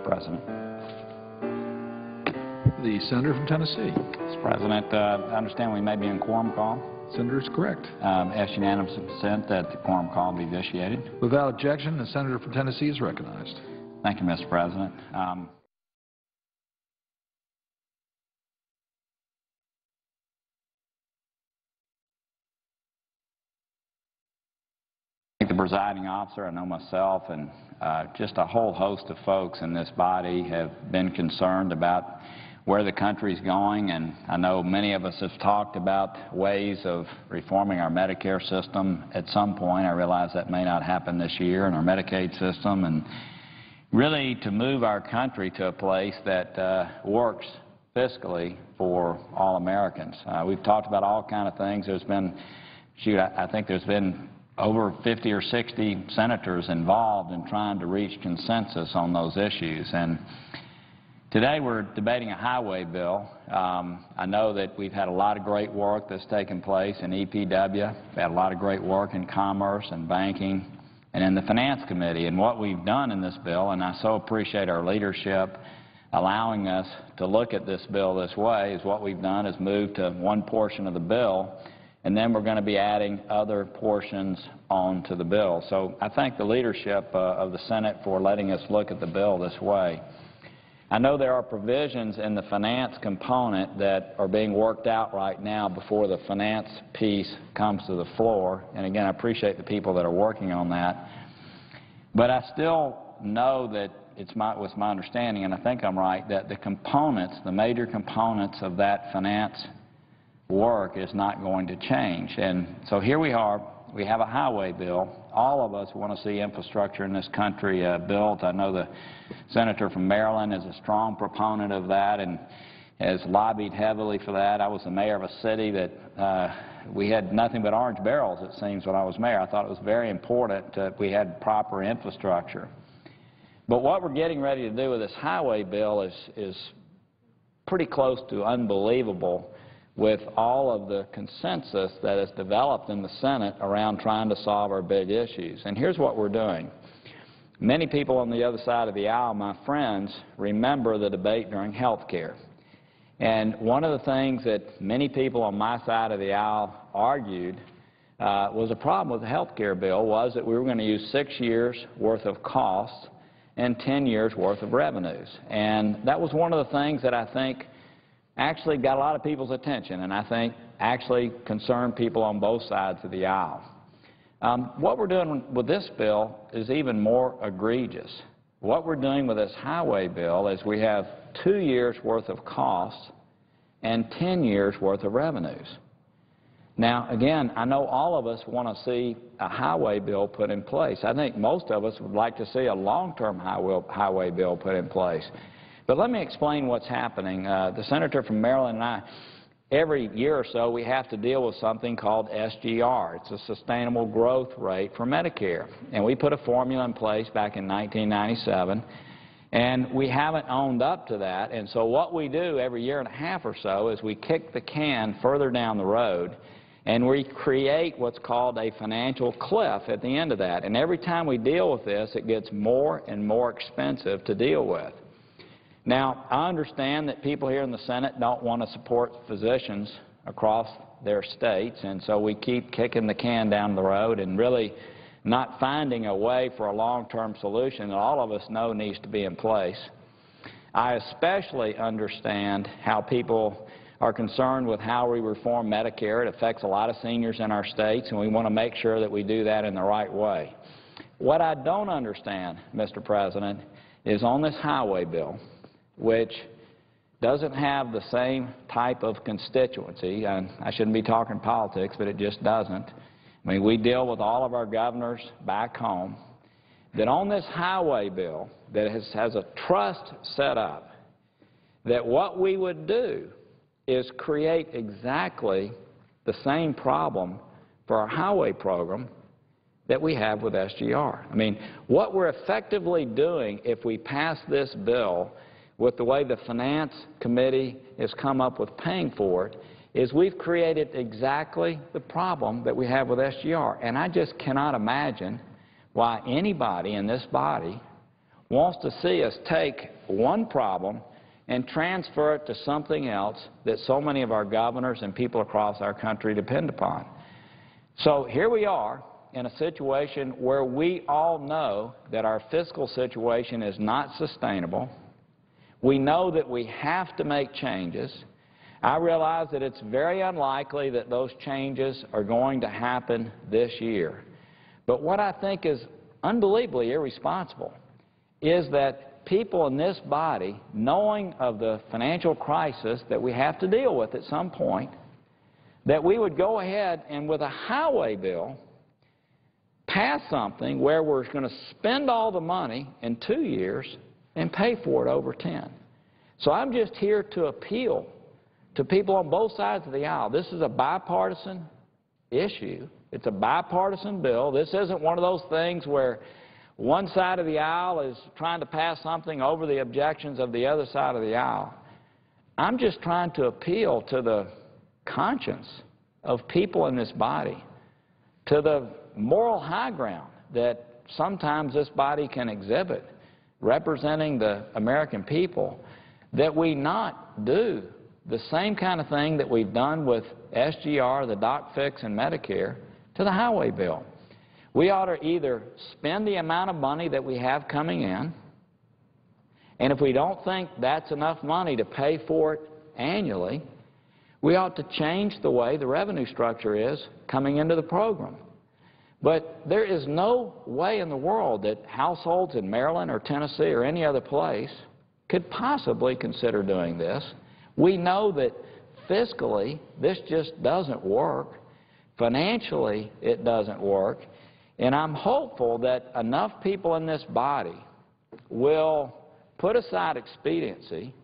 President. The senator from Tennessee. Mr. President, I understand we may be in quorum call. Senator is correct. Ask unanimous consent that the quorum call be vitiated. Without objection, the senator from Tennessee is recognized. Thank you, Mr. President. The presiding officer, I know myself and just a whole host of folks in this body have been concerned about where the country's going, and I know many of us have talked about ways of reforming our Medicare system at some point. I realize that may not happen this year, in our Medicaid system, and really to move our country to a place that works fiscally for all Americans. We've talked about all kind of things. There's been, I think there's been over 50 or 60 senators involved in trying to reach consensus on those issues. And today we're debating a highway bill. I know that we've had a lot of great work that's taken place in EPW. We've had a lot of great work in commerce and banking and in the Finance Committee. And what we've done in this bill, and I so appreciate our leadership allowing us to look at this bill this way, is what we've done is move to one portion of the bill, and then we're going to be adding other portions onto the bill. So I thank the leadership of the Senate for letting us look at the bill this way. I know there are provisions in the finance component that are being worked out right now before the finance piece comes to the floor. And again, I appreciate the people that are working on that. But I still know that it was my understanding, and I think I'm right, that the components, the major components of that finance work is not going to change. And so here we are. We have a highway bill. All of us want to see infrastructure in this country built. I know the senator from Maryland is a strong proponent of that and has lobbied heavily for that. I was the mayor of a city that we had nothing but orange barrels, it seems, when I was mayor. I thought it was very important that we had proper infrastructure. But what we're getting ready to do with this highway bill is pretty close to unbelievable, with all of the consensus that has developed in the Senate around trying to solve our big issues. And here's what we're doing. Many people on the other side of the aisle, my friends, remember the debate during health care. And one of the things that many people on my side of the aisle argued was a problem with the health care bill was that we were going to use 6 years' worth of costs and 10 years' worth of revenues. And that was one of the things that I think actually got a lot of people's attention, and I think actually concerned people on both sides of the aisle. What we're doing with this bill is even more egregious. What we're doing with this highway bill is we have 2 years' worth of costs and 10 years' worth of revenues. Now, again, I know all of us want to see a highway bill put in place. I think most of us would like to see a long-term highway bill put in place. But let me explain what's happening. The senator from Maryland and I, every year or so, we have to deal with something called SGR. It's a sustainable growth rate for Medicare. And we put a formula in place back in 1997, and we haven't owned up to that. And so what we do every year and a half or so is we kick the can further down the road, and we create what's called a financial cliff at the end of that. And every time we deal with this, it gets more and more expensive to deal with. Now, I understand that people here in the Senate don't want to support physicians across their states, and so we keep kicking the can down the road and really not finding a way for a long-term solution that all of us know needs to be in place. I especially understand how people are concerned with how we reform Medicare. It affects a lot of seniors in our states, and we want to make sure that we do that in the right way. What I don't understand, Mr. President, is on this highway bill, which doesn't have the same type of constituency. And I shouldn't be talking politics, but it just doesn't. I mean, we deal with all of our governors back home. That on this highway bill that has a trust set up, that what we would do is create exactly the same problem for our highway program that we have with SGR. I mean, what we're effectively doing if we pass this bill with the way the Finance Committee has come up with paying for it, is we've created exactly the problem that we have with SGR. And I just cannot imagine why anybody in this body wants to see us take one problem and transfer it to something else that so many of our governors and people across our country depend upon. So here we are in a situation where we all know that our fiscal situation is not sustainable. We know that we have to make changes. I realize that it's very unlikely that those changes are going to happen this year. But what I think is unbelievably irresponsible is that people in this body, knowing of the financial crisis that we have to deal with at some point, that we would go ahead and with a highway bill pass something where we're going to spend all the money in 2 years and pay for it over 10. So I'm just here to appeal to people on both sides of the aisle. This is a bipartisan issue. It's a bipartisan bill. This isn't one of those things where one side of the aisle is trying to pass something over the objections of the other side of the aisle. I'm just trying to appeal to the conscience of people in this body, to the moral high ground that sometimes this body can exhibit, representing the American people, that we not do the same kind of thing that we've done with SGR, the doc fix, and Medicare to the highway bill. We ought to either spend the amount of money that we have coming in, and if we don't think that's enough money to pay for it annually, we ought to change the way the revenue structure is coming into the program. But there is no way in the world that households in Maryland or Tennessee or any other place could possibly consider doing this. We know that fiscally this just doesn't work. Financially it doesn't work. And I'm hopeful that enough people in this body will put aside expediency,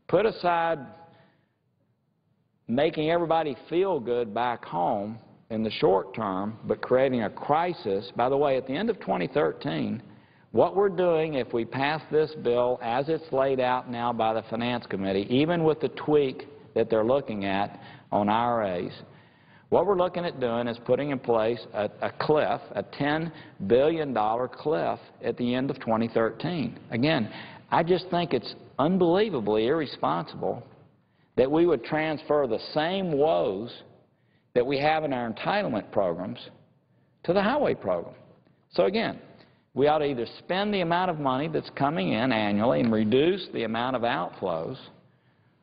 put aside making everybody feel good back home in the short term, but creating a crisis. By the way, at the end of 2013, what we're doing if we pass this bill as it's laid out now by the Finance Committee, even with the tweak that they're looking at on IRAs, what we're looking at doing is putting in place a cliff, a $10 billion cliff at the end of 2013. Again, I just think it's unbelievably irresponsible that we would transfer the same woes that we have in our entitlement programs to the highway program. So again, we ought to either spend the amount of money that's coming in annually and reduce the amount of outflows,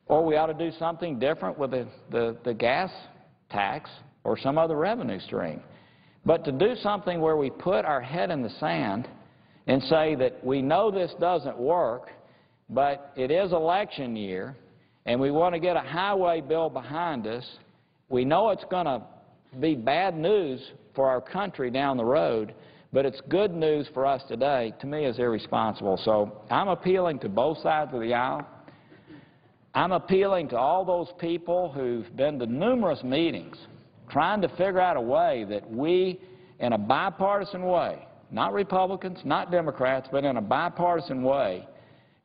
or we ought to do something different with the gas tax or some other revenue stream. But to do something where we put our head in the sand and say that we know this doesn't work, but it is election year and we want to get a highway bill behind us, we know it's going to be bad news for our country down the road, but it's good news for us today, to me is irresponsible. So I'm appealing to both sides of the aisle. I'm appealing to all those people who've been to numerous meetings trying to figure out a way that we, in a bipartisan way, not Republicans, not Democrats, but in a bipartisan way,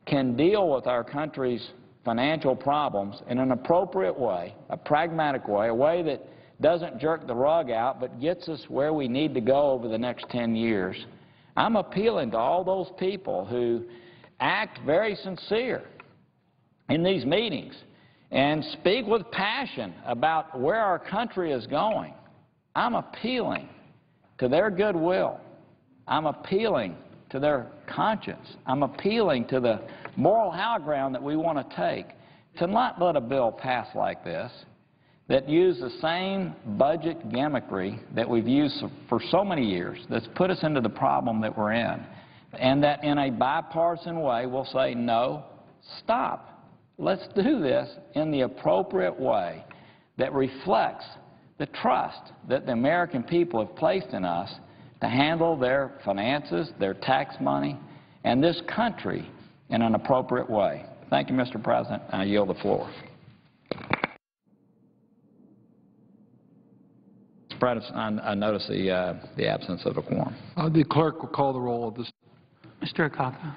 can deal with our country's financial problems in an appropriate way, a pragmatic way, a way that doesn't jerk the rug out but gets us where we need to go over the next 10 years. I'm appealing to all those people who act very sincere in these meetings and speak with passion about where our country is going. I'm appealing to their goodwill. I'm appealing to their conscience. I'm appealing to the moral high ground that we want to take to not let a bill pass like this that use the same budget gimmickry that we've used for so many years that's put us into the problem that we're in, and that in a bipartisan way we'll say, no, stop. Let's do this in the appropriate way that reflects the trust that the American people have placed in us to handle their finances, their tax money, and this country in an appropriate way. Thank you, Mr. President. I yield the floor. Mr. President, I notice the absence of a quorum. The clerk will call the roll of this. Mr. Akaka.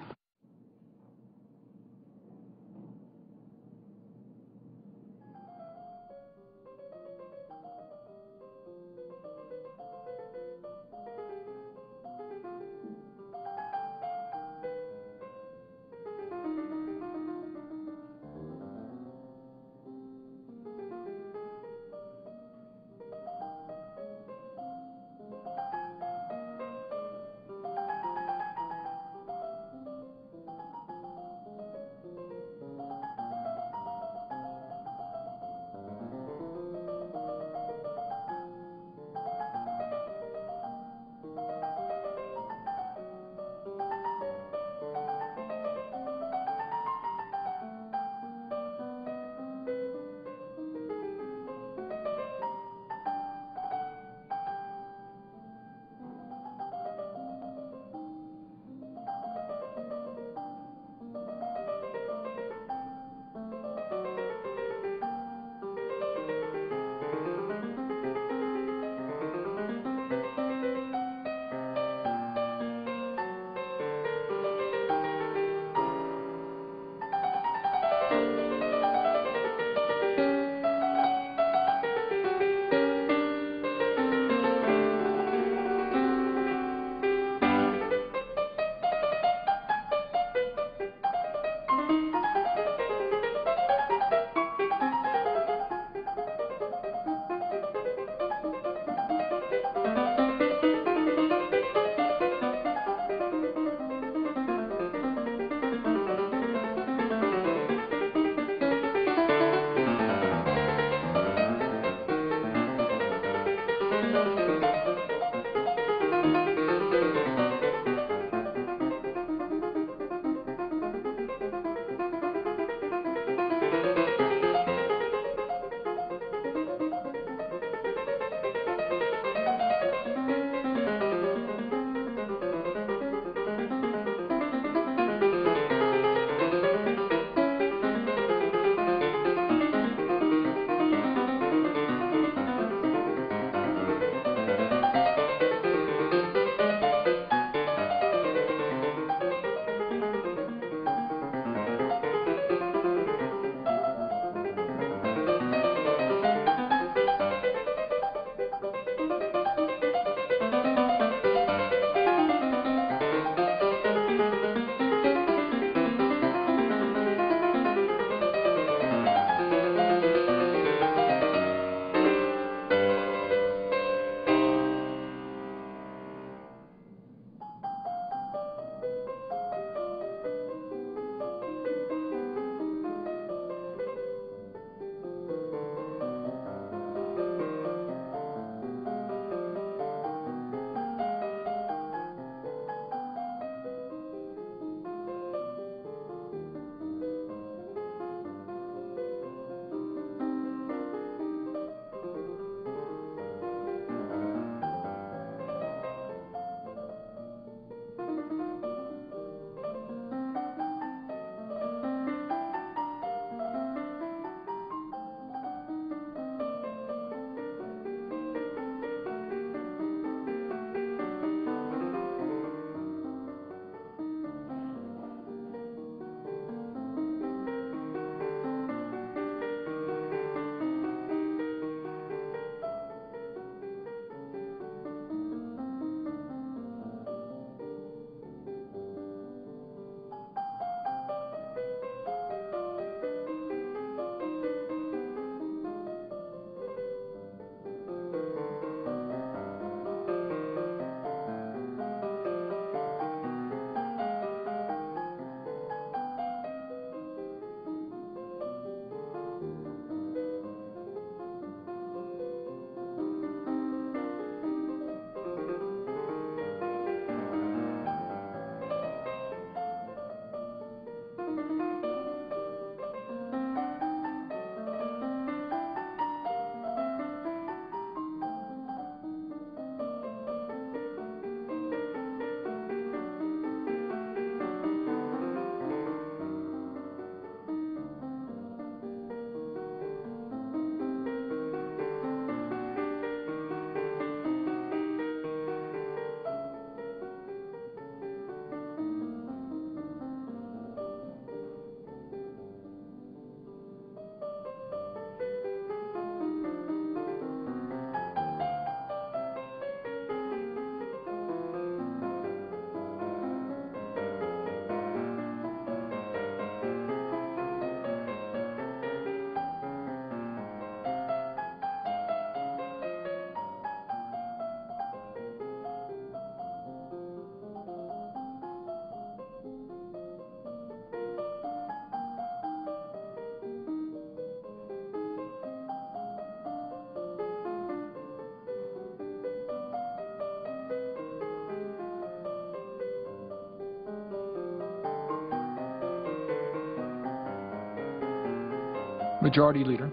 Majority Leader.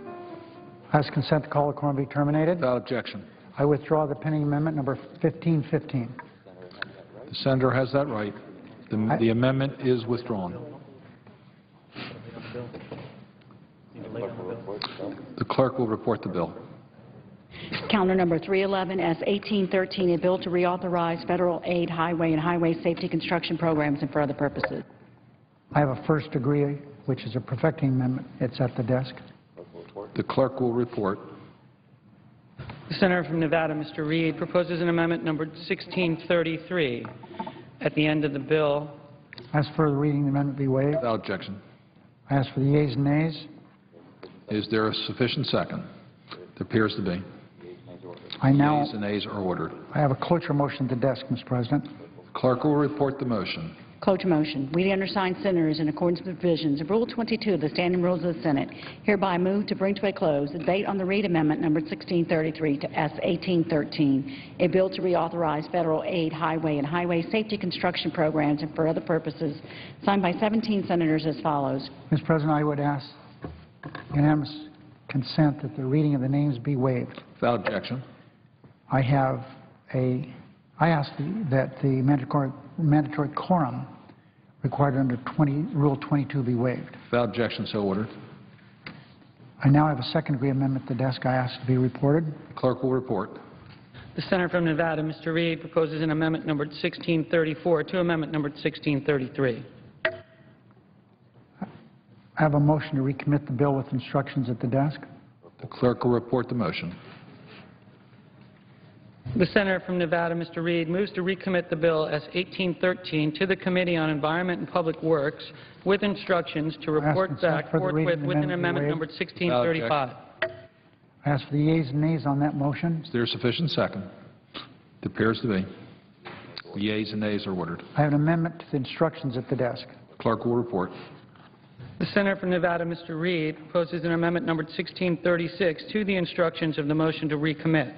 Has consent the call of quorum be terminated. Without objection. I withdraw the pending amendment number 1515. The senator has that right. The amendment is withdrawn. The clerk will report the bill. Calendar number 311 S 1813, a bill to reauthorize federal aid, highway, and highway safety construction programs and for other purposes. I have a first degree, which is a perfecting amendment. It's at the desk. The clerk will report. The senator from Nevada, Mr. Reed, proposes an amendment numbered 1633. At the end of the bill, As for the reading, the amendment be waived. Without objection. I ask for the yeas and nays. Is there a sufficient second? There appears to be. I Yeas and nays are ordered. have a cloture motion at the desk, Mr. President. The clerk will report the motion. Cloture motion. We, the undersigned senators, in accordance with the provisions of Rule 22 of the Standing Rules of the Senate, hereby move to bring to a close the debate on the Reed Amendment number 1633 to S 1813, a bill to reauthorize federal aid, highway, and highway safety construction programs and for other purposes, signed by 17 senators as follows. Mr. President, I would ask unanimous consent that the reading of the names be waived. Without objection. I ask that the mandatory quorum required under Rule 22 be waived. Without objection, so ordered. I now have a second degree amendment at the desk I ask to be reported. The clerk will report. the senator from Nevada, Mr. Reed, proposes an amendment numbered 1634 to amendment numbered 1633. I have a motion to recommit the bill with instructions at the desk. The clerk will report the motion. The senator from Nevada, Mr. Reed, moves to recommit the bill as 1813 to the Committee on Environment and Public Works with instructions to report back forthwith with an amendment numbered 1635. I ask for the yeas and nays on that motion. Is there a sufficient second? It appears to be. The yeas and nays are ordered. I have an amendment to the instructions at the desk. The clerk will report. The senator from Nevada, Mr. Reed, proposes an amendment numbered 1636 to the instructions of the motion to recommit.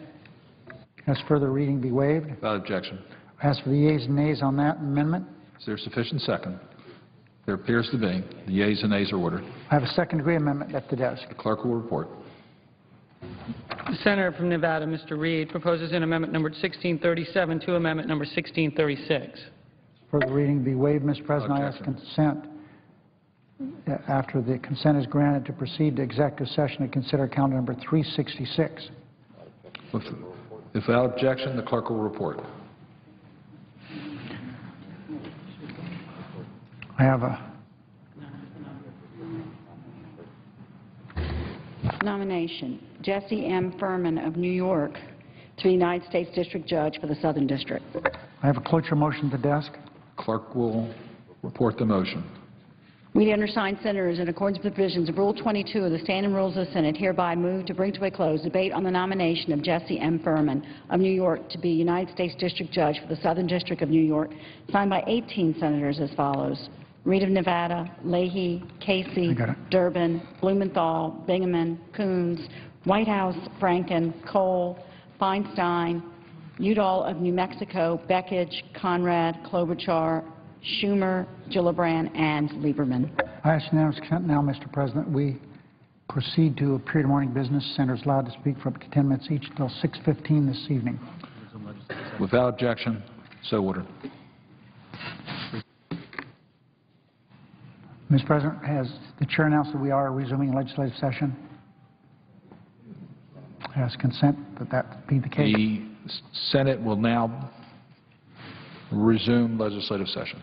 As further reading be waived. Without objection. I ask for the yeas and nays on that amendment. Is there a sufficient second? There appears to be. The yeas and nays are ordered. I have a second degree amendment at the desk. The clerk will report. The senator from Nevada, Mr. Reed, proposes an amendment numbered 1637 to amendment number 1636. Further reading be waived, Mr. President. I ask consent, after the consent is granted, to proceed to executive session to consider calendar number 366. Without objection, the clerk will report. I have a Nomination, Jesse M. Furman of New York to the United States District Judge for the Southern District. I have a cloture motion at the desk. Clerk will report the motion. We, the undersigned senators, in accordance with the provisions of Rule 22 of the Standing Rules of the Senate, hereby move to bring to a close debate on the nomination of Jesse M. Furman of New York to be United States District Judge for the Southern District of New York, signed by 18 senators as follows: Reed of Nevada, Leahy, Casey, Durbin, Blumenthal, Bingaman, Coons, Whitehouse, Franken, Cole, Feinstein, Udall of New Mexico, Beckidge, Conrad, Klobuchar, Schumer, Gillibrand, and Lieberman. I ask unanimous consent now, Mr. President. We proceed to a period of morning business. Senators allowed to speak for up to 10 minutes each until 6:15 this evening. Without objection, so ordered. Mr. President, has the chair announced that we are resuming legislative session? I ask consent that that be the case. The Senate will now resume legislative session.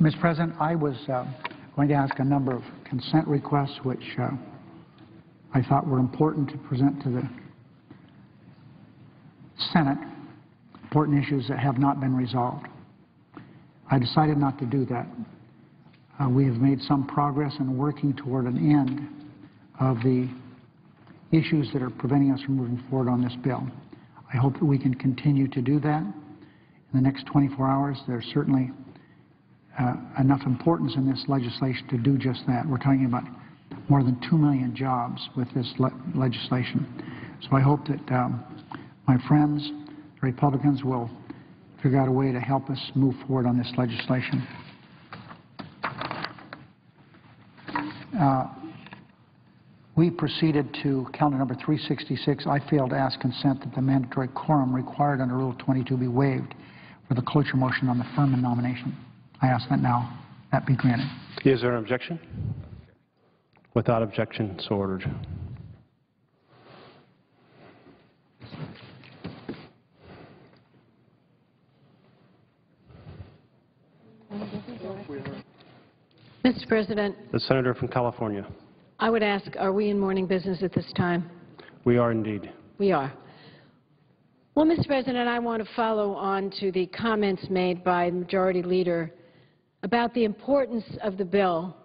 Mr. President, I was going to ask a number of consent requests which I thought were important to present to the Senate, important issues that have not been resolved. I decided not to do that. We have made some progress in working toward an end of the issues that are preventing us from moving forward on this bill. I hope that we can continue to do that. In the next 24 hours, there's certainly enough importance in this legislation to do just that. We're talking about more than 2 million jobs with this legislation. So I hope that my friends, the Republicans, will figure out a way to help us move forward on this legislation. we proceeded to calendar number 366. I failed to ask consent that the mandatory quorum required under Rule 22 be waived for the cloture motion on the Furman nomination. I ask that now that be granted. Is there an objection? Without objection, so ordered. Mr. President, The senator from California. I would ask, are we in morning business at this time? We are indeed. We are. Well, Mr. President, I want to follow on to the comments made by the Majority Leader about the importance of the bill,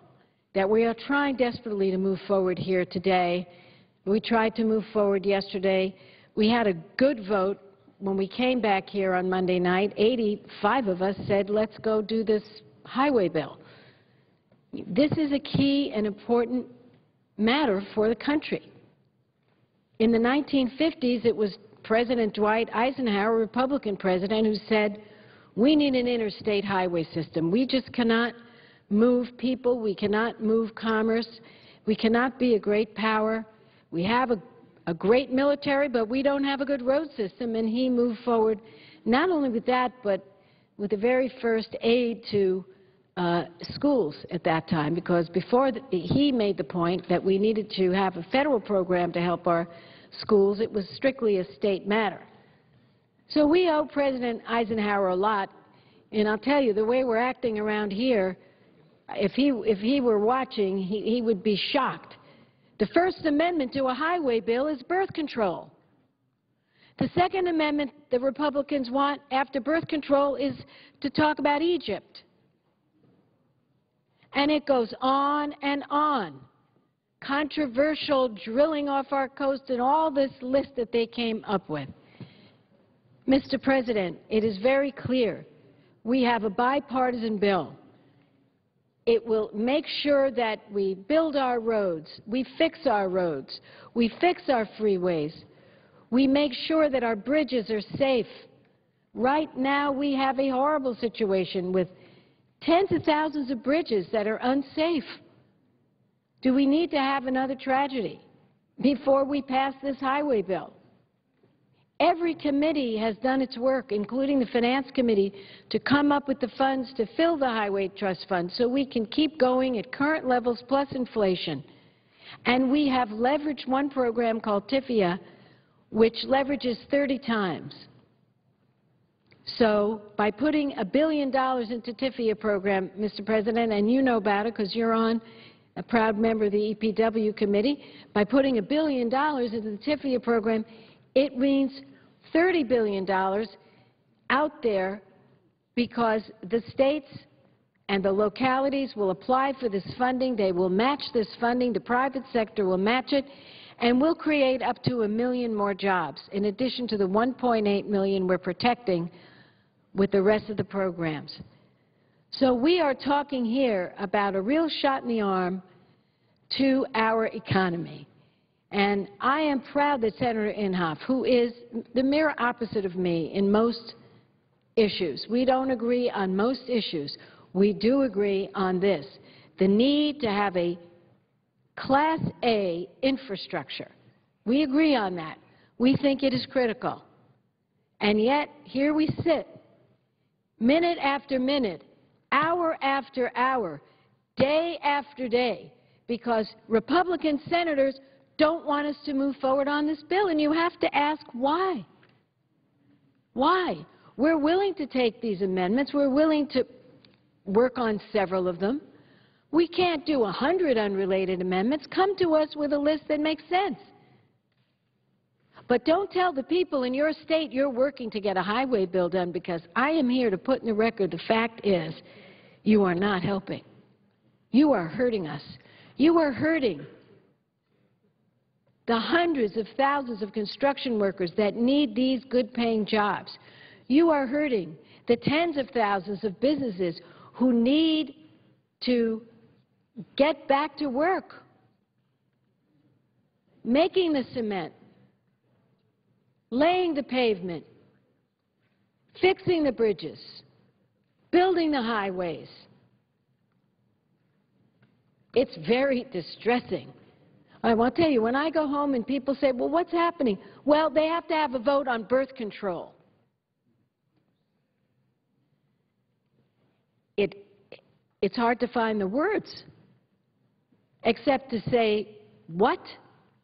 that we are trying desperately to move forward here today. We tried to move forward yesterday. We had a good vote when we came back here on Monday night. 85 of us said, let's go do this highway bill. This is a key and important matter for the country. In the 1950s, it was President Dwight Eisenhower, Republican president, who said, we need an interstate highway system. We just cannot move people. We cannot move commerce. We cannot be a great power. We have a great military, but we don't have a good road system. And he moved forward not only with that, but with the very first aid to schools at that time, because before he made the point that we needed to have a federal program to help our schools, it was strictly a state matter. So we owe President Eisenhower a lot, and I'll tell you, the way we're acting around here, if he were watching, he would be shocked. The First Amendment to a highway bill is birth control. The Second Amendment the Republicans want after birth control is to talk about Egypt. And it goes on and on. Controversial drilling off our coast and all this list that they came up with. Mr. President, it is very clear we have a bipartisan bill. It will make sure that we build our roads, we fix our roads, we fix our freeways, we make sure that our bridges are safe. Right now we have a horrible situation with tens of thousands of bridges that are unsafe. Do we need to have another tragedy before we pass this highway bill? Every committee has done its work, including the Finance Committee, to come up with the funds to fill the Highway Trust Fund so we can keep going at current levels plus inflation. And we have leveraged one program called TIFIA, which leverages 30 times. So by putting $1 billion into TIFIA program, Mr. President, and you know about it because you're on a proud member of the EPW committee, by putting $1 billion into the TIFIA program, it means $30 billion out there because the states and the localities will apply for this funding. They will match this funding. The private sector will match it. And we'll create up to 1 million more jobs, in addition to the 1.8 million we're protecting with the rest of the programs. So we are talking here about a real shot in the arm to our economy. And I am proud that Senator Inhofe, who is the mirror opposite of me in most issues, we don't agree on most issues. We do agree on this, the need to have a Class A infrastructure. We agree on that. We think it is critical. And yet, here we sit, minute after minute, hour after hour, day after day, because Republican senators don't want us to move forward on this bill. And you have to ask why. Why? We're willing to take these amendments. We're willing to work on several of them. We can't do 100 unrelated amendments. Come to us with a list that makes sense. But don't tell the people in your state you're working to get a highway bill done, because I am here to put in the record the fact is you are not helping. You are hurting us. You are hurting the hundreds of thousands of construction workers that need these good-paying jobs. You are hurting the tens of thousands of businesses who need to get back to work, making the cement, laying the pavement, fixing the bridges, building the highways. It's very distressing. I want to tell you, when I go home and people say, well, what's happening? Well, they have to have a vote on birth control. It's hard to find the words, except to say, what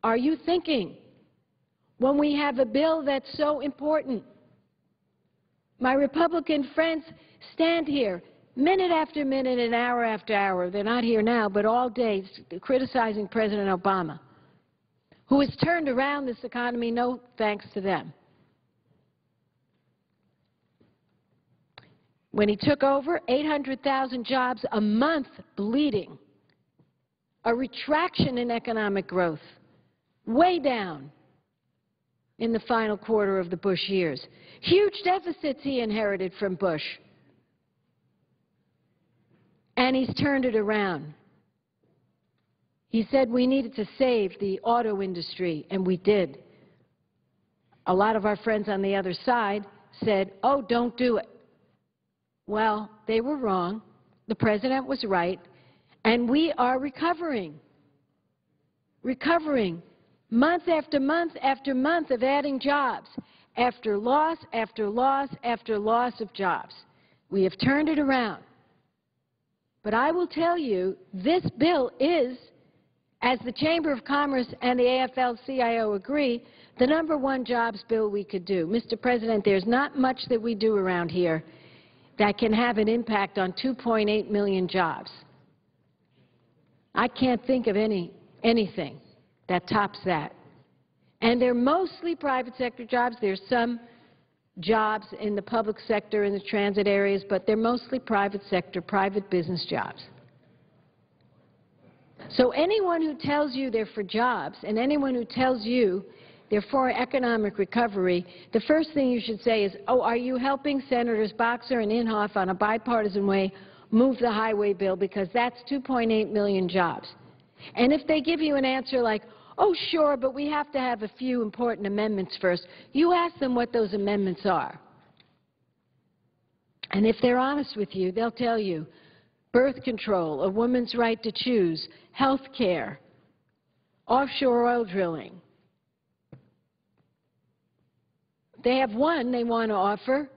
are you thinking when we have a bill that's so important? My Republican friends stand here minute after minute and hour after hour. They're not here now, but all day criticizing President Obama, who has turned around this economy, no thanks to them. When he took over, 800,000 jobs a month bleeding, a retraction in economic growth, way down in the final quarter of the Bush years. Huge deficits he inherited from Bush. And he's turned it around. He said we needed to save the auto industry, and we did. A lot of our friends on the other side said, oh, don't do it. Well, they were wrong. The president was right. And we are recovering. Recovering. Month after month after month of adding jobs, after loss after loss after loss of jobs. We have turned it around. But I will tell you, this bill is, as the Chamber of Commerce and the AFL-CIO agree, the #1 jobs bill we could do. Mr. President, there's not much that we do around here that can have an impact on 2.8 million jobs. I can't think of anything that tops that. And they're mostly private sector jobs. There's some jobs in the public sector, in the transit areas, but they're mostly private sector, private business jobs. So anyone who tells you they're for jobs and anyone who tells you they're for economic recovery, the first thing you should say is, oh, are you helping Senators Boxer and Inhofe on a bipartisan way move the highway bill, because that's 2.8 million jobs. And if they give you an answer like, oh, sure, but we have to have a few important amendments first, you ask them what those amendments are. And if they're honest with you, they'll tell you birth control, a woman's right to choose, health care, offshore oil drilling. They have one they want to offer,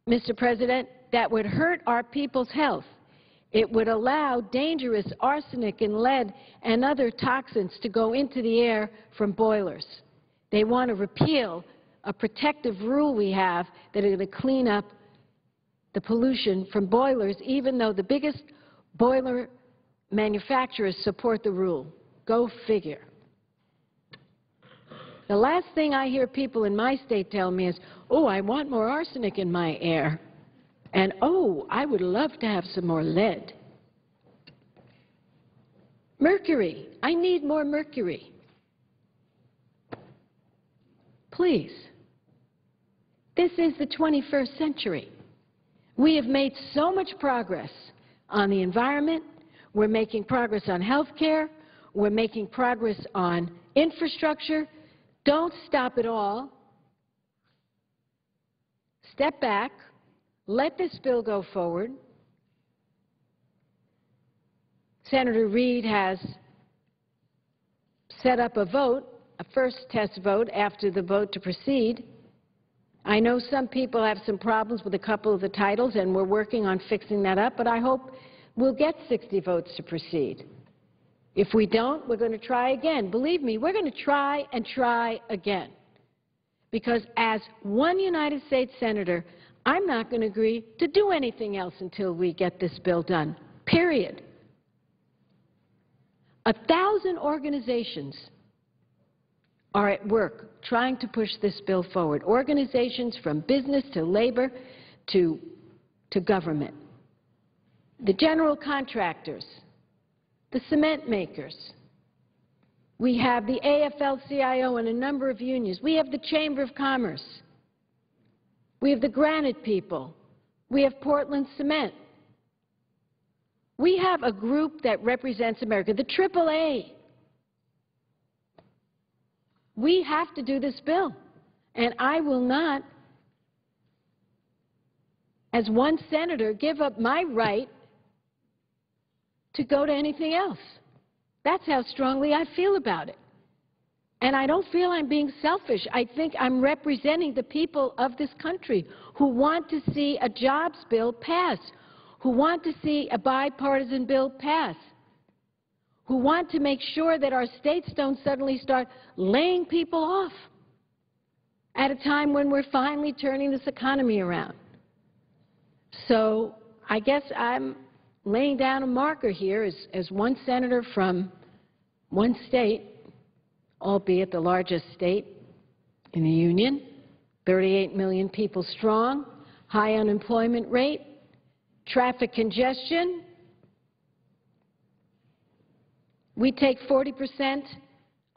Mr. President, that would hurt our people's health. It would allow dangerous arsenic and lead and other toxins to go into the air from boilers. They want to repeal a protective rule we have that is going to clean up the pollution from boilers, even though the biggest boiler manufacturers support the rule. Go figure. The last thing I hear people in my state tell me is, oh, I want more arsenic in my air. And, oh, I would love to have some more lead. Mercury. I need more mercury. Please. This is the 21st century. We have made so much progress on the environment. We're making progress on health care. We're making progress on infrastructure. Don't stop it all. Step back. Let this bill go forward. Senator Reid has set up a vote, a first test vote after the vote to proceed. I know some people have some problems with a couple of the titles, and we're working on fixing that up, but I hope we'll get 60 votes to proceed. If we don't, we're going to try again. Believe me, we're going to try and try again. Because as one United States Senator, I'm not going to agree to do anything else until we get this bill done, period. 1,000 organizations are at work trying to push this bill forward, organizations from business to labor to government. The general contractors, the cement makers. We have the AFL-CIO and a number of unions. We have the Chamber of Commerce. We have the granite people. We have Portland Cement. We have a group that represents America, the AAA. We have to do this bill. And I will not, as one senator, give up my right to go to anything else. That's how strongly I feel about it. And I don't feel I'm being selfish. I think I'm representing the people of this country who want to see a jobs bill pass, who want to see a bipartisan bill pass, who want to make sure that our states don't suddenly start laying people off at a time when we're finally turning this economy around. So I guess I'm laying down a marker here as one senator from one state, albeit the largest state in the Union, 38 million people strong, high unemployment rate, traffic congestion. We take 40%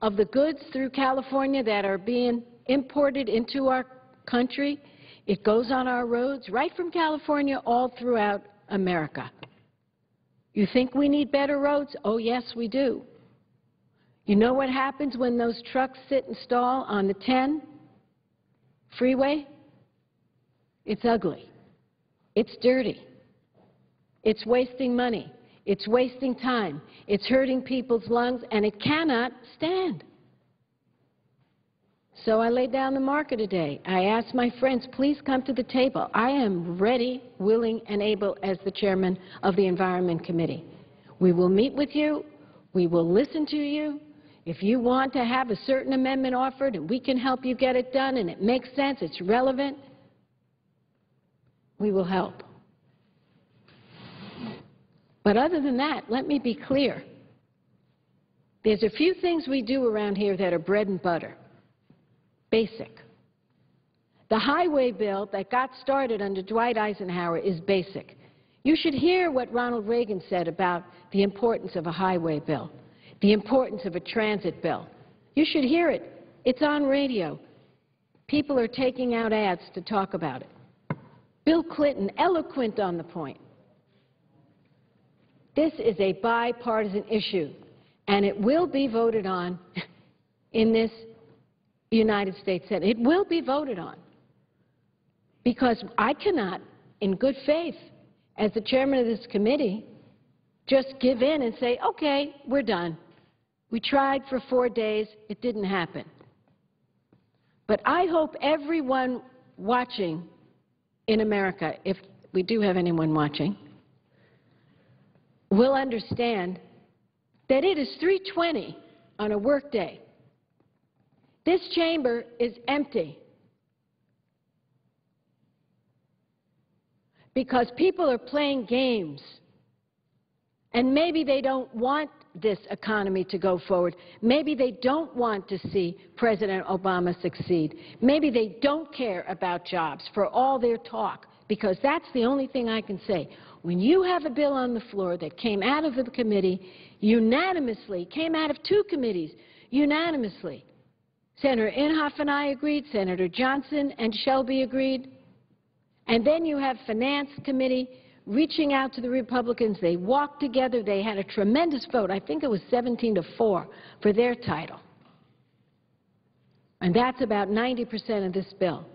of the goods through California that are being imported into our country. It goes on our roads right from California all throughout America. You think we need better roads? Oh, yes, we do. You know what happens when those trucks sit and stall on the 10 freeway? It's ugly. It's dirty. It's wasting money. It's wasting time. It's hurting people's lungs, and it cannot stand. So I laid down the marker today. I asked my friends, please come to the table. I am ready, willing, and able as the chairman of the Environment Committee. We will meet with you. We will listen to you. If you want to have a certain amendment offered and we can help you get it done and it makes sense, it's relevant, we will help. But other than that, let me be clear. There's a few things we do around here that are bread and butter, basic. The highway bill that got started under Dwight Eisenhower is basic. You should hear what Ronald Reagan said about the importance of a highway bill, the importance of a transit bill. You should hear it. It's on radio. People are taking out ads to talk about it. Bill Clinton, eloquent on the point. This is a bipartisan issue, and it will be voted on in this United States Senate. It will be voted on because I cannot, in good faith, as the chairman of this committee, just give in and say, okay, we're done. We tried for 4 days. It didn't happen. But I hope everyone watching in America, if we do have anyone watching, will understand that it is 3:20 on a work day. This chamber is empty because people are playing games, and maybe they don't want this economy to go forward. Maybe they don't want to see President Obama succeed. Maybe they don't care about jobs for all their talk, because that's the only thing I can say. When you have a bill on the floor that came out of the committee unanimously, came out of 2 committees unanimously, Senator Inhofe and I agreed, Senator Johnson and Shelby agreed, and then you have Finance Committee reaching out to the Republicans. They walked together. They had a tremendous vote. I think it was 17-4 for their title. And that's about 90% of this bill.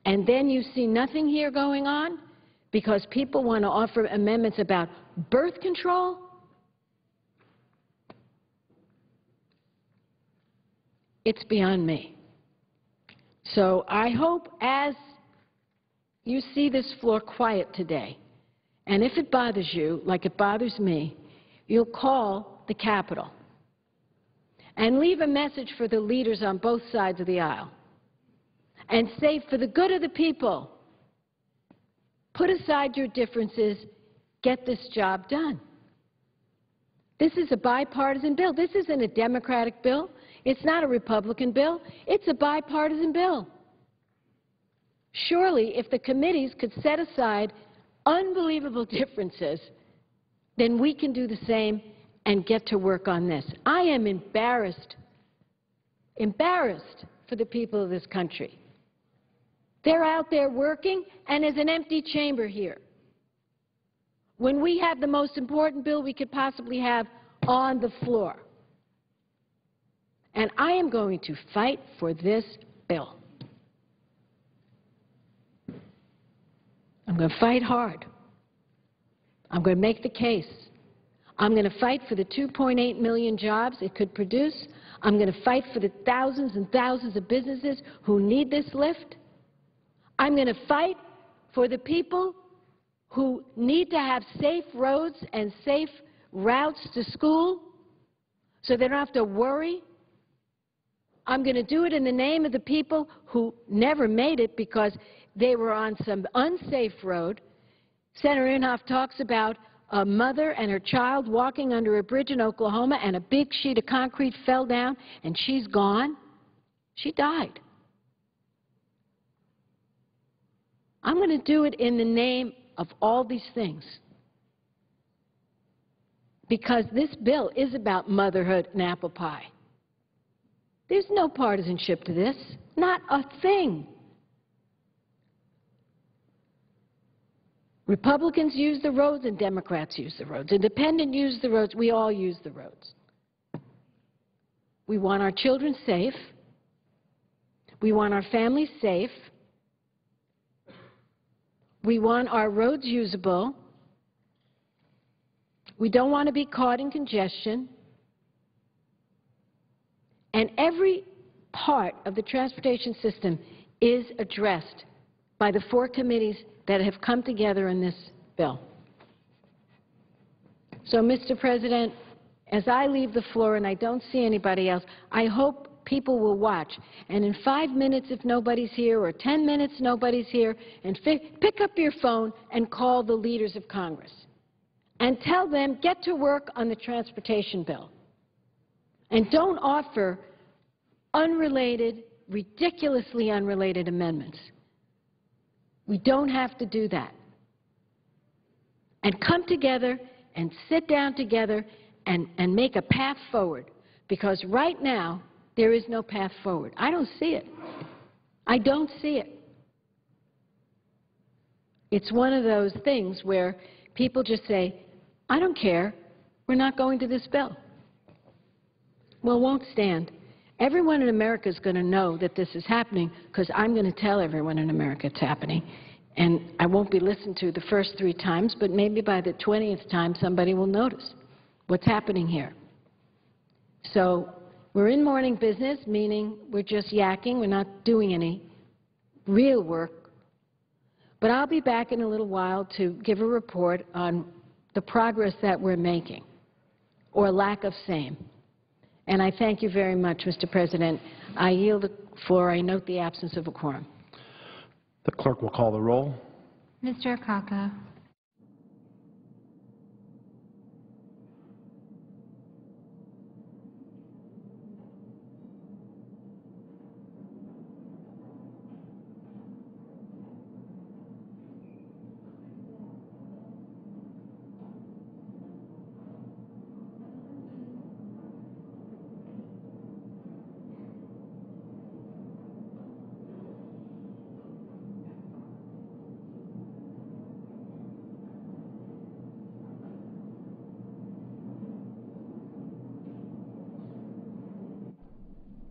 And then you see nothing here going on because people want to offer amendments about birth control. It's beyond me. So I hope as you see this floor quiet today, and if it bothers you, like it bothers me, you'll call the Capitol and leave a message for the leaders on both sides of the aisle and say, for the good of the people, put aside your differences, get this job done. This is a bipartisan bill. This isn't a Democratic bill. It's not a Republican bill. It's a bipartisan bill. Surely, if the committees could set aside unbelievable differences, then we can do the same and get to work on this. I am embarrassed for the people of this country. They're out there working, and there's an empty chamber here, when we have the most important bill we could possibly have on the floor. And I am going to fight for this bill. I'm going to fight hard. I'm going to make the case I'm going to fight for the 2.8 million jobs it could produce. I'm going to fight for the thousands and thousands of businesses who need this lift. I'm going to fight for the people who need to have safe roads and safe routes to school so they don't have to worry. I'm going to do it in the name of the people who never made it because they were on some unsafe road. Senator Inhofe talks about a mother and her child walking under a bridge in Oklahoma and a big sheet of concrete fell down and she's gone. She died. I'm going to do it in the name of all these things because this bill is about motherhood and apple pie. There's no partisanship to this, not a thing. Republicans use the roads and Democrats use the roads. Independents use the roads. We all use the roads. We want our children safe. We want our families safe. We want our roads usable. We don't want to be caught in congestion. And every part of the transportation system is addressed by the 4 committees that have come together in this bill. So, Mr. President, as I leave the floor and I don't see anybody else, I hope people will watch. And in 5 minutes, if nobody's here, or 10 minutes, nobody's here, and pick up your phone and call the leaders of Congress and tell them, get to work on the transportation bill. And don't offer unrelated, ridiculously unrelated amendments. We don't have to do that. And come together and sit down together and make a path forward. Because right now, there is no path forward. I don't see it. I don't see it. It's one of those things where people just say, I don't care, we're not going to this bill. Well, it won't stand. Everyone in America is going to know that this is happening because I'm going to tell everyone in America it's happening. And I won't be listened to the first 3 times, but maybe by the 20th time somebody will notice what's happening here. So we're in morning business, meaning we're just yakking. We're not doing any real work. But I'll be back in a little while to give a report on the progress that we're making, or lack of same. And I thank you very much, Mr. President. I yield the floor. I note the absence of a quorum. The clerk will call the roll. Mr. Akaka.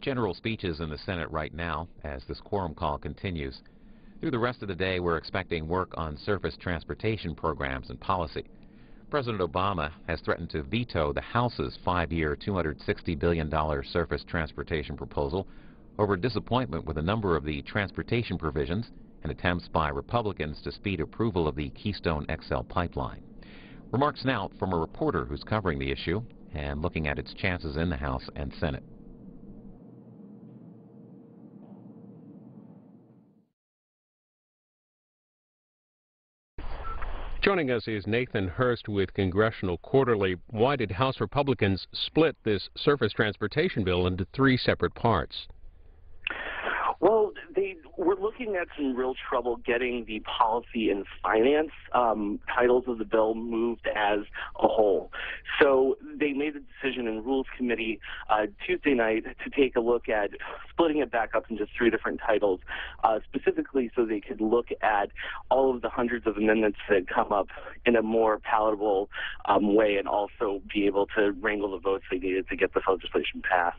General speeches in the Senate right now as this quorum call continues. Through the rest of the day, we're expecting work on surface transportation programs and policy. President Obama has threatened to veto the House's 5-year, $260 billion surface transportation proposal over disappointment with a number of the transportation provisions and attempts by Republicans to speed approval of the Keystone XL pipeline. Remarks now from a reporter who's covering the issue and looking at its chances in the House and Senate. Joining us is Nathan Hurst with Congressional Quarterly. Why did House Republicans split this surface transportation bill into 3 separate parts? Well, they were looking at some real trouble getting the policy and finance titles of the bill moved as a whole. So they made the decision in Rules Committee Tuesday night to take a look at splitting it back up into 3 different titles, specifically so they could look at all of the hundreds of amendments that had come up in a more palatable way and also be able to wrangle the votes they needed to get this legislation passed.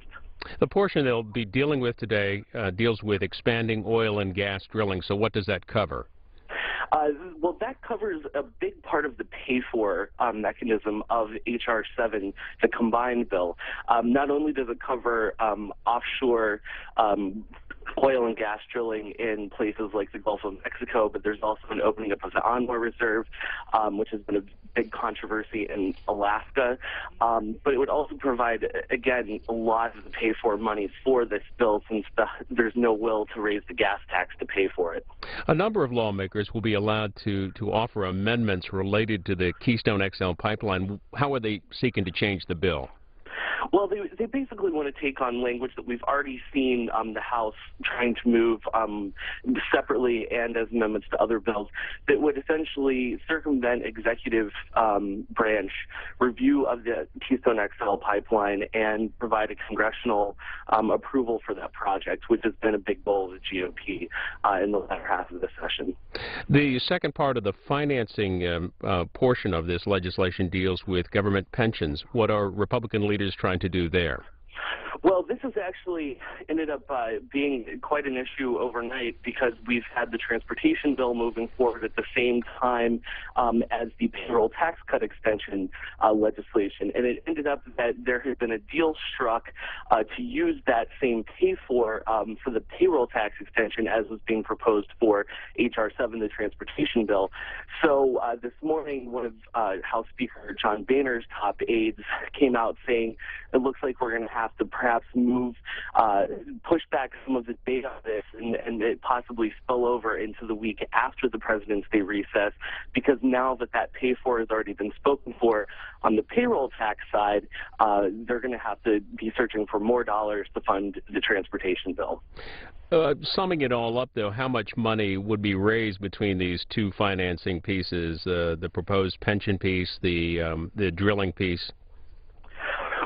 The portion they'll be dealing with today deals with expanding oil and gas drilling. So what does that cover? Well, that covers a big part of the pay-for mechanism of H.R. 7, the combined bill. Not only does it cover offshore oil and gas drilling in places like the Gulf of Mexico, but there's also an opening up of the Anwar Reserve, which has been a big controversy in Alaska. But it would also provide, again, a lot of the pay-for money for this bill since there's no will to raise the gas tax to pay for it. A number of lawmakers will be allowed to offer amendments related to the Keystone XL pipeline. How are they seeking to change the bill? Well, they basically want to take on language that we've already seen the House trying to move separately and as amendments to other bills that would essentially circumvent executive branch review of the Keystone XL pipeline and provide a congressional approval for that project, which has been a big goal of the GOP in the latter half of the session. The second part of the financing portion of this legislation deals with government pensions. What are Republican leaders trying to do there? Well, this has actually ended up being quite an issue overnight because we've had the transportation bill moving forward at the same time as the payroll tax cut extension legislation. And it ended up that there had been a deal struck to use that same pay-for the payroll tax extension as was being proposed for H.R. 7, the transportation bill. So this morning, one of House Speaker John Boehner's top aides came out saying it looks like we're going to have to perhaps push back some of the date on this and it possibly spill over into the week after the President's Day recess, because now that pay-for has already been spoken for on the payroll tax side, they're going to have to be searching for more dollars to fund the transportation bill. Summing it all up, though, how much money would be raised between these two financing pieces, the proposed pension piece, the drilling piece?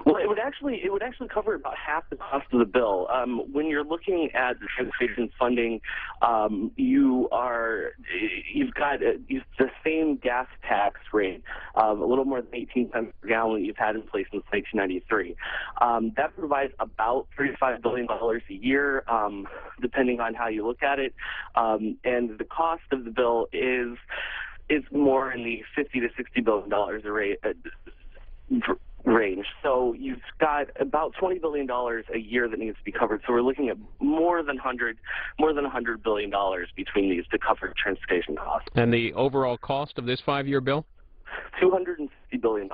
Well, it would actually cover about half the cost of the bill. When you're looking at the transportation funding, you've got the same gas tax rate of a little more than 18 cents per gallon that you've had in place since 1993. That provides about $35 billion a year, depending on how you look at it. And the cost of the bill is more in the $50 to $60 billion range. So you've got about $20 billion a year that needs to be covered. So we're looking at more than $100 billion between these to cover transportation costs. And the overall cost of this 5-year bill? $250 billion.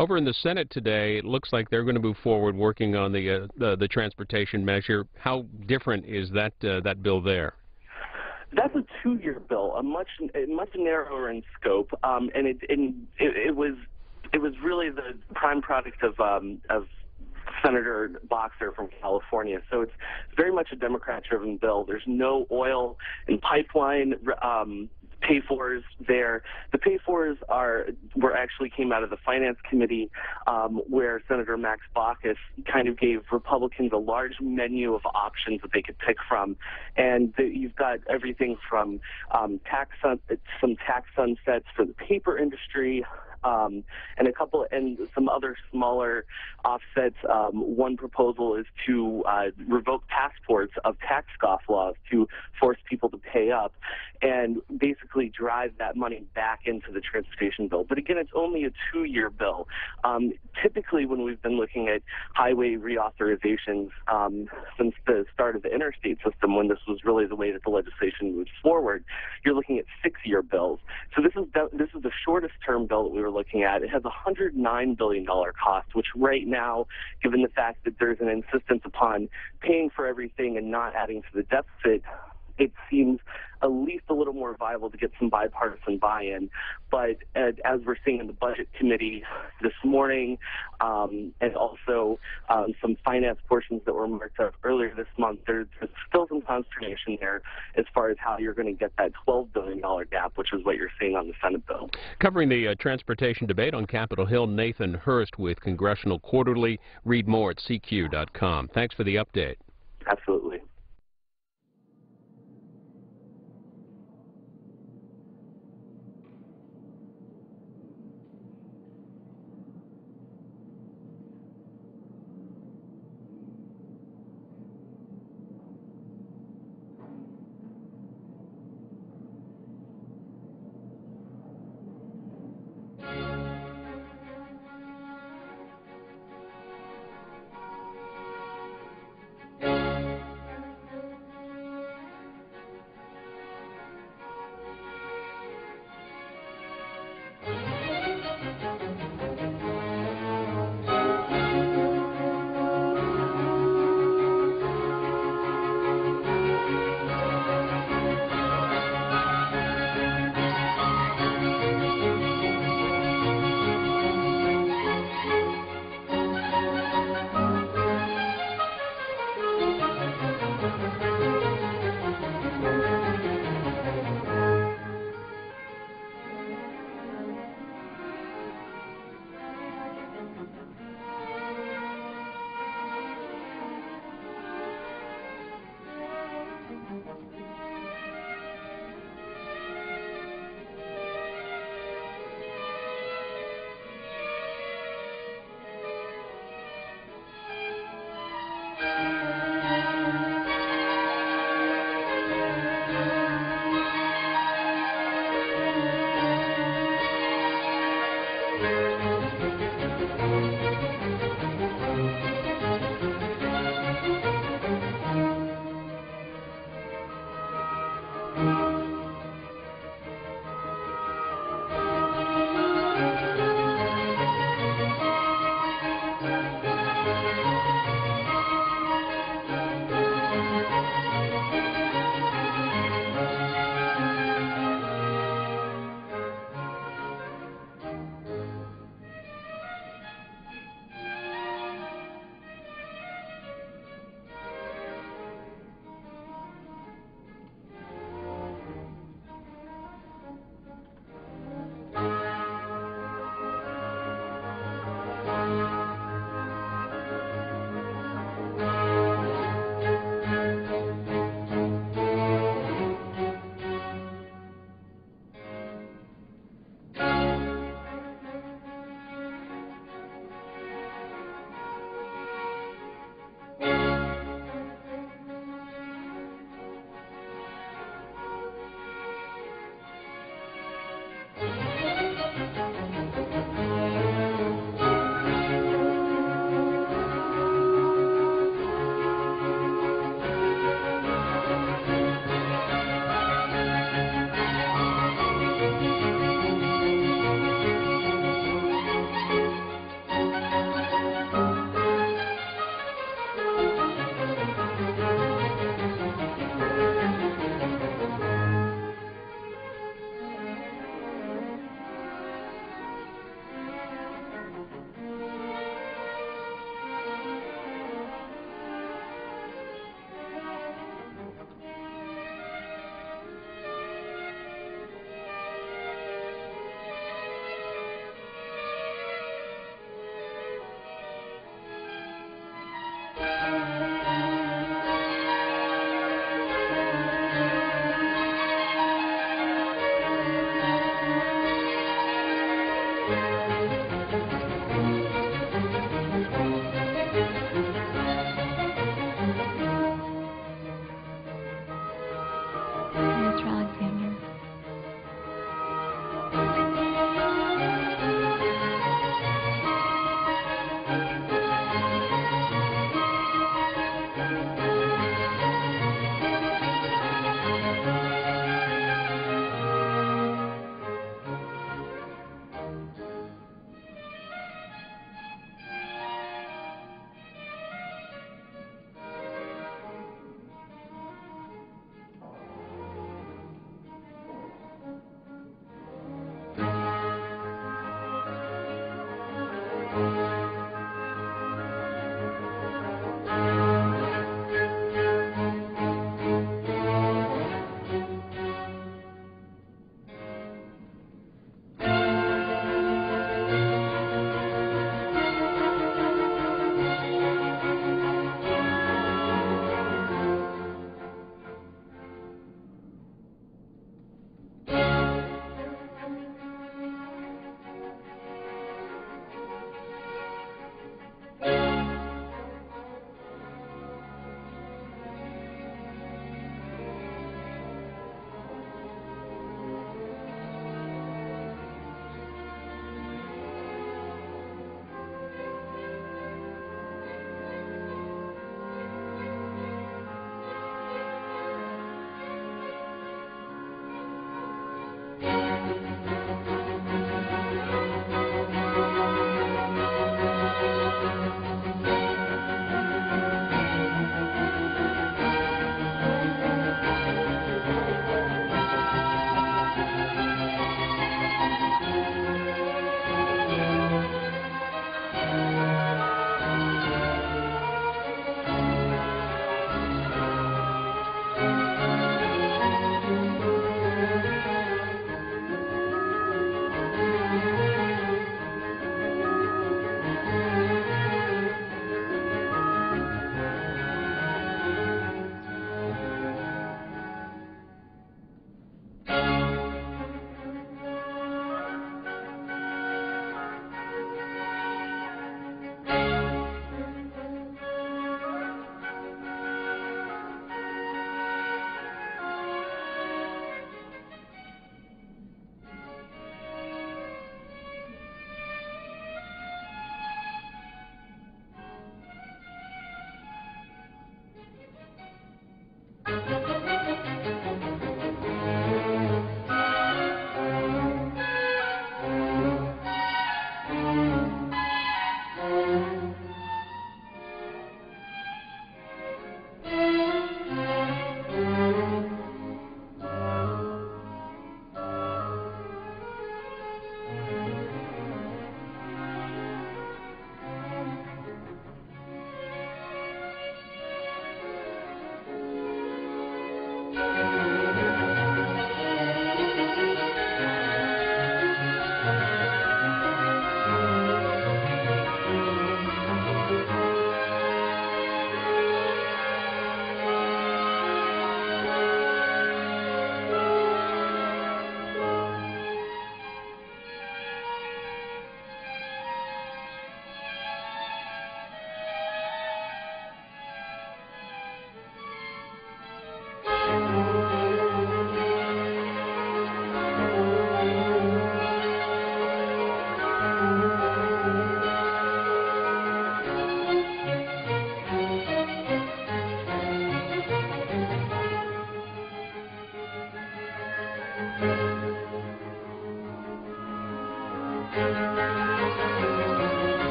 Over in the Senate today, it looks like they're going to move forward working on the transportation measure. How different is that bill there? That's a 2-year bill, a much narrower in scope, and it was really the prime product of Senator Boxer from California. So it's very much a Democrat-driven bill. There's no oil and pipeline pay-fors there. The pay-fors actually came out of the Finance Committee, where Senator Max Baucus kind of gave Republicans a large menu of options that they could pick from. And you've got everything from some tax sunsets for the paper industry, and some other smaller offsets. One proposal is to revoke passports of tax scofflaws to force people to pay up and basically drive that money back into the transportation bill. But again, it's only a 2-year bill. Typically, when we've been looking at highway reauthorizations since the start of the interstate system, when this was really the way that the legislation moves forward, you're looking at 6-year bills. So this is the shortest term bill that we were looking at. It has a $109 billion cost, which right now, given the fact that there's an insistence upon paying for everything and not adding to the deficit, it seems at least a little more viable to get some bipartisan buy-in. But as we're seeing in the Budget Committee this morning, and also some finance portions that were marked up earlier this month, there's still some consternation there as far as how you're going to get that $12 billion gap, which is what you're seeing on the Senate bill. Covering the transportation debate on Capitol Hill, Nathan Hurst with Congressional Quarterly. Read more at CQ.com. Thanks for the update. Absolutely.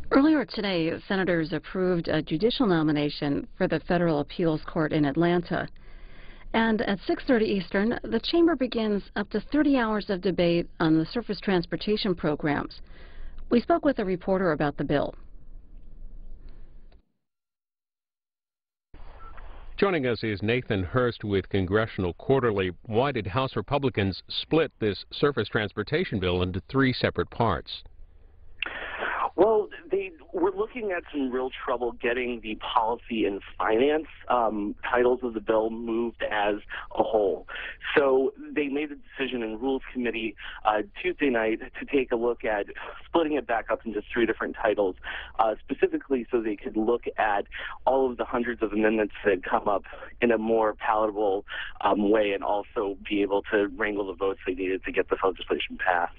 Earlier today, senators approved a judicial nomination for the Federal Appeals Court in Atlanta. And at 6:30 Eastern, the chamber begins up to 30 hours of debate on the surface transportation programs. We spoke with a reporter about the bill. Joining us is Nathan Hurst with Congressional Quarterly. Why did House Republicans split this surface transportation bill into three separate parts? Well, they were looking at some real trouble getting the policy and finance titles of the bill moved as a whole. So they made a decision in Rules Committee Tuesday night to take a look at splitting it back up into three different titles, specifically so they could look at all of the hundreds of amendments that had come up in a more palatable way and also be able to wrangle the votes they needed to get this legislation passed.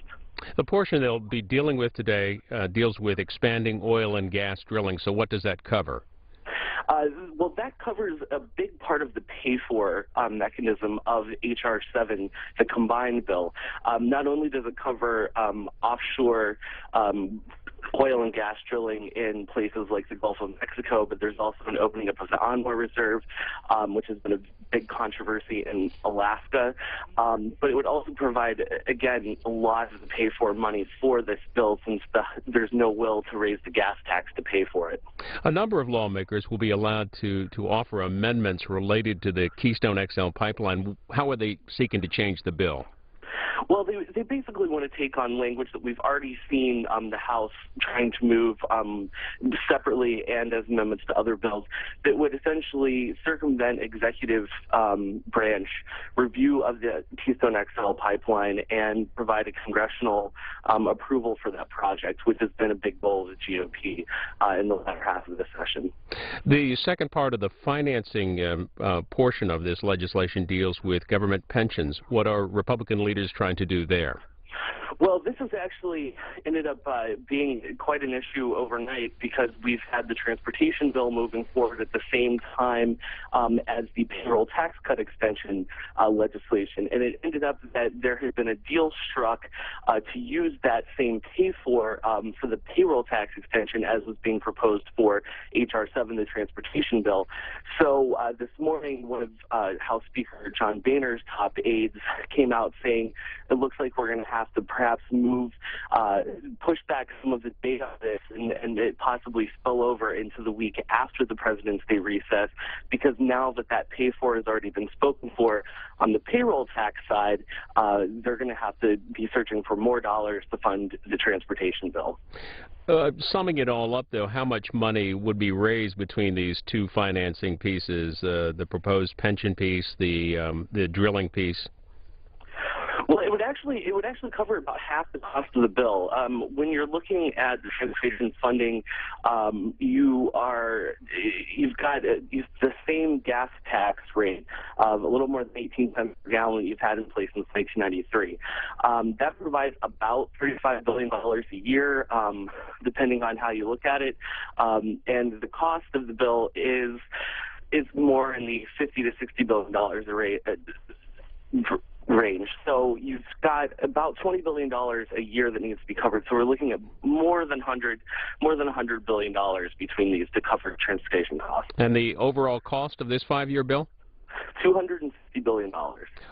The portion they'll be dealing with today deals with expanding oil and gas drilling. So what does that cover? Well, that covers a big part of the pay-for mechanism of H.R. 7, the combined bill. Not only does it cover offshore oil and gas drilling in places like the Gulf of Mexico, but there's also an opening up of the Anwar Reserve, which has been a big controversy in Alaska. But it would also provide, again, a lot of the pay-for money for this bill since there's no will to raise the gas tax to pay for it. A number of lawmakers will be allowed to offer amendments related to the Keystone XL pipeline. How are they seeking to change the bill? Well, they basically want to take on language that we've already seen the House trying to move separately and as amendments to other bills that would essentially circumvent executive branch review of the Keystone XL pipeline and provide a congressional approval for that project, which has been a big goal of the GOP in the latter half of the session. The second part of the financing portion of this legislation deals with government pensions. What are Republican leaders trying to do there? Well, this has actually ended up being quite an issue overnight because we've had the transportation bill moving forward at the same time as the payroll tax cut extension legislation. And it ended up that there had been a deal struck to use that same pay-for the payroll tax extension as was being proposed for H.R. 7, the transportation bill. So this morning, one of House Speaker John Boehner's top aides came out saying it looks like we're going to have to perhaps push back some of the date on this and it possibly spill over into the week after the President's Day recess, because now that pay-for has already been spoken for on the payroll tax side, they're going to have to be searching for more dollars to fund the transportation bill. Summing it all up, though, how much money would be raised between these two financing pieces, the proposed pension piece, the drilling piece? Well, it would actually cover about half the cost of the bill. When you're looking at the transportation funding, you've got the same gas tax rate of a little more than 18 cents per gallon you've had in place since 1993. That provides about $35 billion a year, depending on how you look at it. And the cost of the bill is more in the $50 to $60 billion range. So you've got about $20 billion a year that needs to be covered. So we're looking at more than $100 billion between these to cover transportation costs. And the overall cost of this 5-year bill? $250 billion.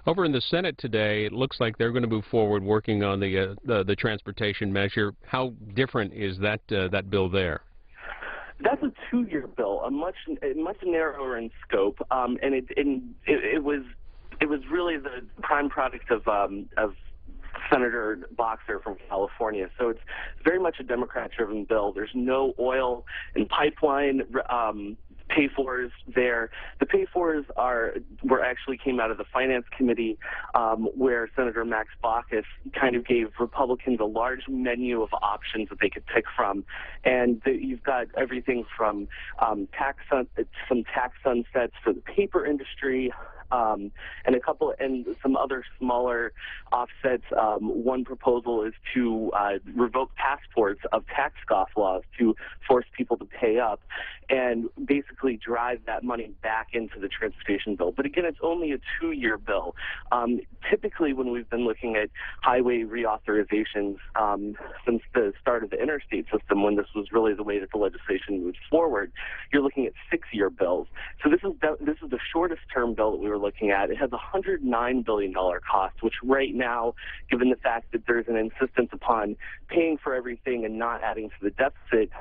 Over in the Senate today, it looks like they're going to move forward working on the transportation measure. How different is that bill there? That's a 2-year bill, a much narrower in scope, and it was really the prime product of Senator Boxer from California. So it's very much a Democrat-driven bill. There's no oil and pipeline pay-fors there. The pay-fors actually came out of the Finance Committee, where Senator Max Baucus kind of gave Republicans a large menu of options that they could pick from. And you've got everything from some tax sunsets for the paper industry, and some other smaller offsets. One proposal is to revoke passports of tax scofflaws to force people to pay up and basically drive that money back into the transportation bill. But again, it's only a 2-year bill. Typically, when we've been looking at highway reauthorizations since the start of the interstate system, when this was really the way that the legislation moved forward, you're looking at 6-year bills. So this is the shortest term bill that we were looking at. It has a $109 billion cost, which right now, given the fact that there's an insistence upon paying for everything and not adding to the deficit,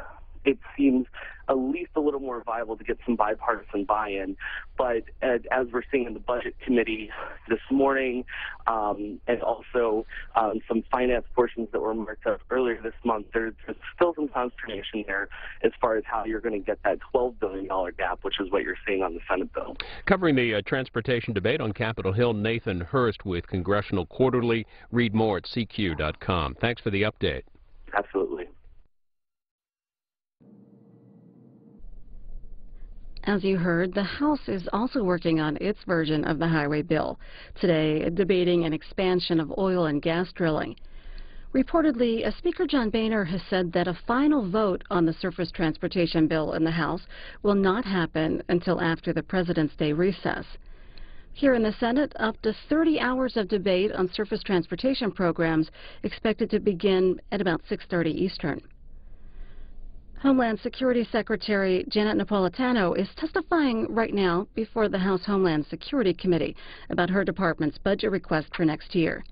it seems at least a little more viable to get some bipartisan buy-in. But as we're seeing in the Budget Committee this morning, and also some finance portions that were marked up earlier this month, there's still some consternation there as far as how you're going to get that $12 billion gap, which is what you're seeing on the Senate bill. Covering the transportation debate on Capitol Hill, Nathan Hurst with Congressional Quarterly. Read more at CQ.com. Thanks for the update. Absolutely. As you heard, the House is also working on its version of the highway bill, today debating an expansion of oil and gas drilling. Reportedly, Speaker John Boehner has said that a final vote on the surface transportation bill in the House will not happen until after the President's Day recess. Here in the Senate, up to 30 hours of debate on surface transportation programs expected to begin at about 6:30 Eastern. Homeland Security Secretary Janet Napolitano is testifying right now before the House Homeland Security Committee about her department's budget request for next year.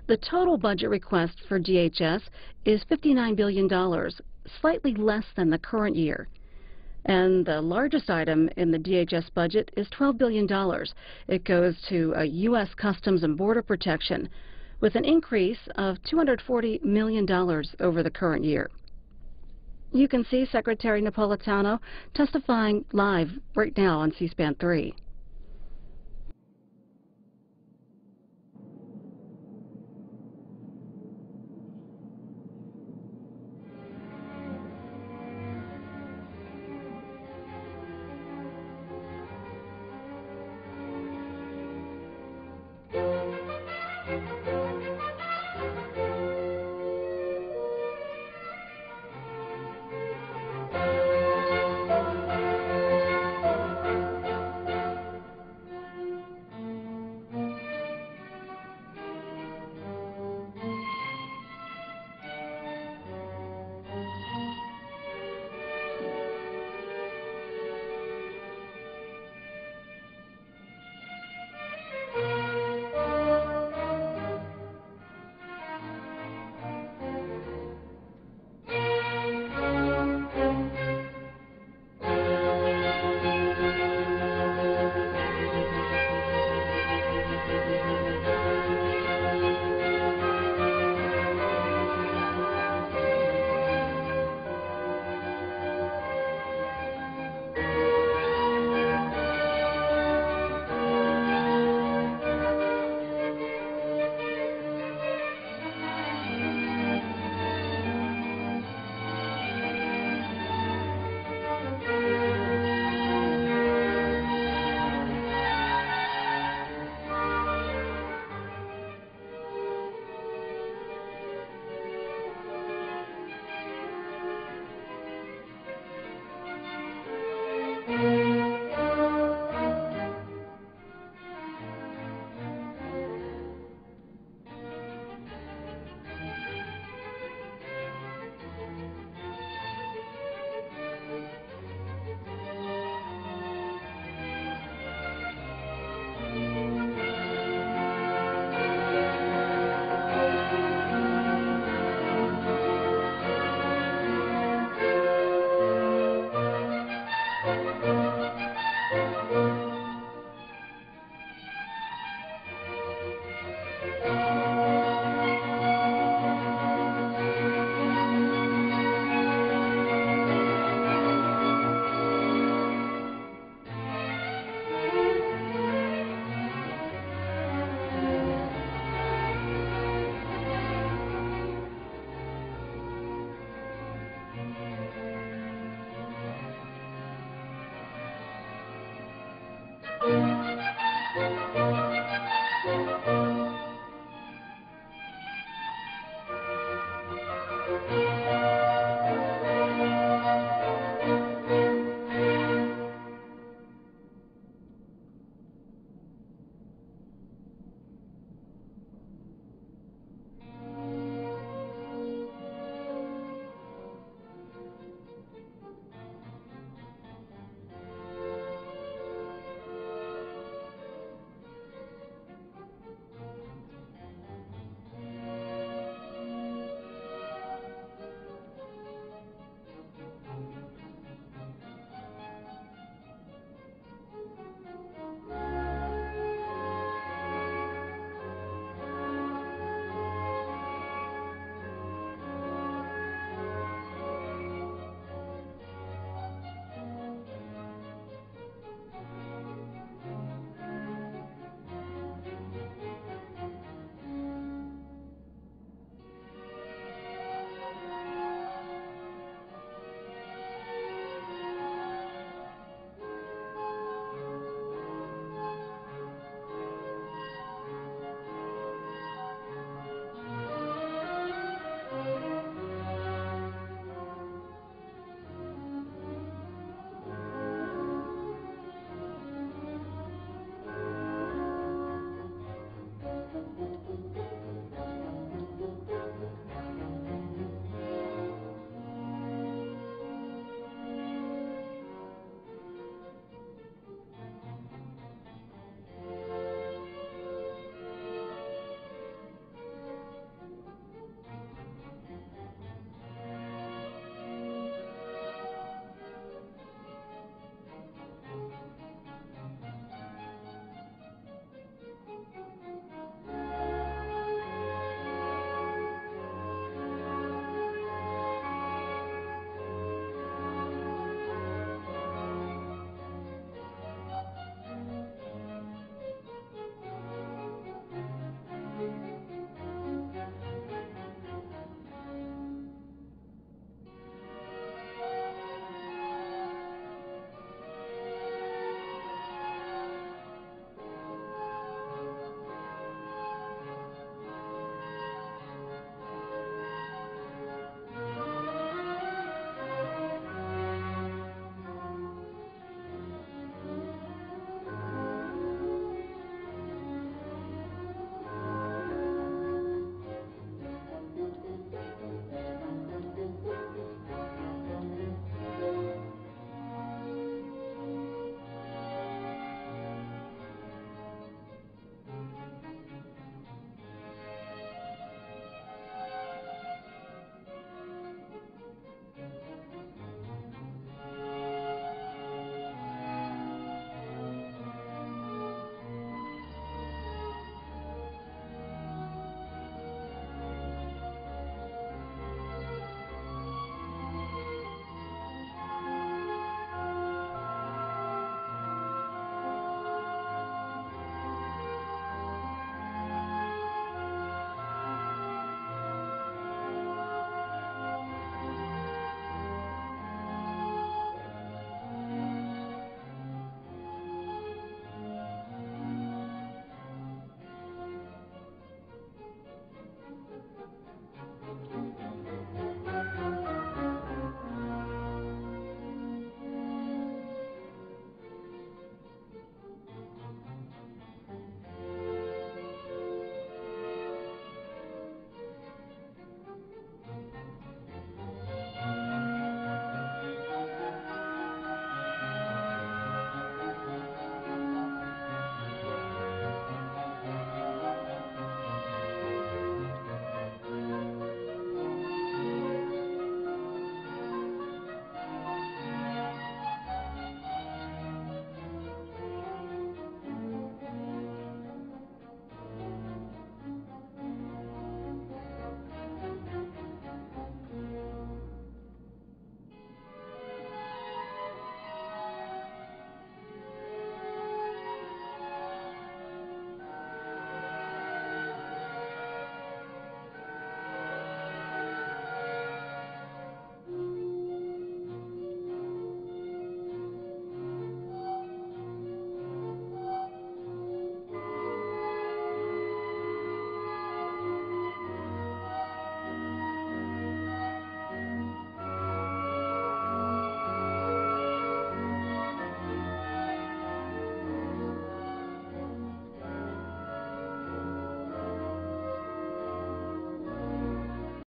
The total budget request for DHS is $59 billion, slightly less than the current year. And the largest item in the DHS budget is $12 billion. It goes to U.S. Customs and Border Protection, with an increase of $240 million over the current year. You can see Secretary Napolitano testifying live right now on C-SPAN 3. you.